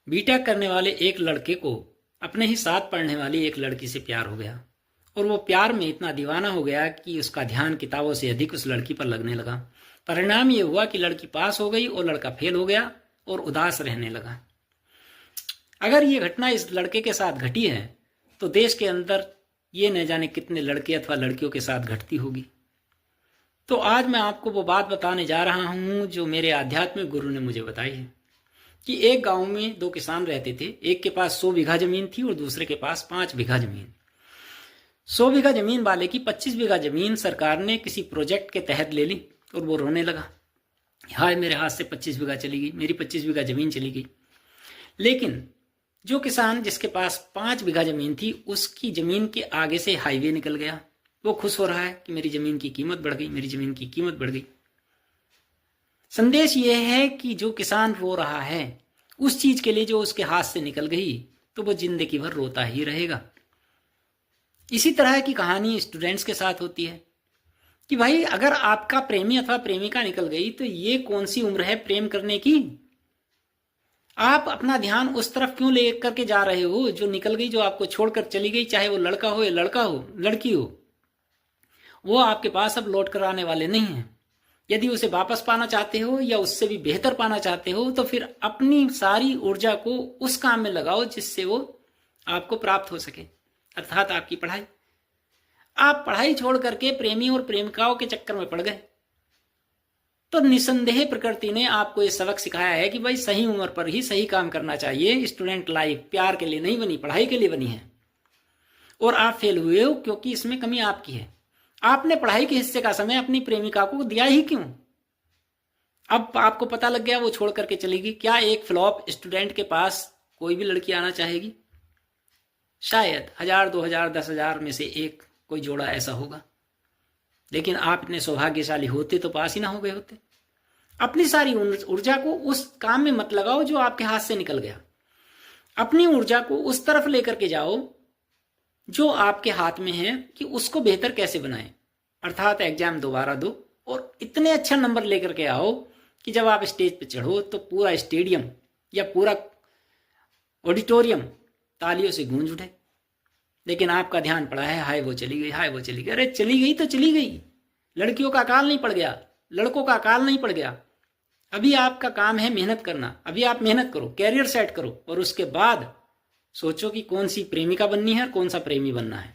BTech करने वाले एक लड़के को अपने ही साथ पढ़ने वाली एक लड़की से प्यार हो गया और वो प्यार में इतना दीवाना हो गया कि उसका ध्यान किताबों से अधिक उस लड़की पर लगने लगा। परिणाम ये हुआ कि लड़की पास हो गई और लड़का फेल हो गया और उदास रहने लगा। अगर ये घटना इस लड़के के साथ घटी है तो देश के अंदर ये न जाने कितने लड़के अथवा लड़कियों के साथ घटती होगी। तो आज मैं आपको वो बात बताने जा रहा हूँ जो मेरे आध्यात्मिक गुरु ने मुझे बताई है कि एक गांव में दो किसान रहते थे। एक के पास 100 बीघा जमीन थी और दूसरे के पास 5 बीघा जमीन। 100 बीघा जमीन वाले की 25 बीघा जमीन सरकार ने किसी प्रोजेक्ट के तहत ले ली और वो रोने लगा, हाय मेरे हाथ से 25 बीघा चली गई, मेरी 25 बीघा जमीन चली गई। लेकिन जो किसान जिसके पास 5 बीघा जमीन थी उसकी जमीन के आगे से हाईवे निकल गया। वो खुश हो रहा है कि मेरी जमीन की कीमत बढ़ गई, मेरी जमीन की कीमत बढ़ गई। संदेश ये है कि जो किसान रो रहा है उस चीज के लिए जो उसके हाथ से निकल गई तो वो जिंदगी भर रोता ही रहेगा। इसी तरह की कहानी स्टूडेंट्स के साथ होती है कि भाई अगर आपका प्रेमी अथवा प्रेमिका निकल गई तो ये कौन सी उम्र है प्रेम करने की। आप अपना ध्यान उस तरफ क्यों ले करके जा रहे हो जो निकल गई, जो आपको छोड़कर चली गई, चाहे वो लड़का हो या लड़की हो, वो आपके पास अब लौट कर आने वाले नहीं है। यदि उसे वापस पाना चाहते हो या उससे भी बेहतर पाना चाहते हो तो फिर अपनी सारी ऊर्जा को उस काम में लगाओ जिससे वो आपको प्राप्त हो सके, अर्थात आपकी पढ़ाई। आप पढ़ाई छोड़ करके प्रेमी और प्रेमिकाओं के चक्कर में पड़ गए तो निसंदेह प्रकृति ने आपको ये सबक सिखाया है कि भाई सही उम्र पर ही सही काम करना चाहिए। स्टूडेंट लाइफ प्यार के लिए नहीं बनी, पढ़ाई के लिए बनी है। और आप फेल हुए हो क्योंकि इसमें कमी आपकी है। आपने पढ़ाई के हिस्से का समय अपनी प्रेमिका को दिया ही क्यों। अब आपको पता लग गया वो छोड़ करके चलेगी। क्या एक फ्लॉप स्टूडेंट के पास कोई भी लड़की आना चाहेगी? शायद 1000, 2000, 10,000 में से एक कोई जोड़ा ऐसा होगा। लेकिन आप इतने सौभाग्यशाली होते तो पास ही ना हो गए होते। अपनी सारी ऊर्जा को उस काम में मत लगाओ जो आपके हाथ से निकल गया। अपनी ऊर्जा को उस तरफ लेकर के जाओ जो आपके हाथ में है कि उसको बेहतर कैसे बनाएं, अर्थात एग्जाम दोबारा दो और इतने अच्छा नंबर लेकर के आओ कि जब आप स्टेज पे चढ़ो तो पूरा स्टेडियम या पूरा ऑडिटोरियम तालियों से गूंज उठे। लेकिन आपका ध्यान पड़ा है हाय वो चली गई, हाय वो चली गई। अरे चली गई तो चली गई, लड़कियों का काल नहीं पड़ गया, लड़कों का काल नहीं पड़ गया। अभी आपका काम है मेहनत करना। अभी आप मेहनत करो, कैरियर सेट करो और उसके बाद सोचो कि कौन सी प्रेमिका बननी है और कौन सा प्रेमी बनना है।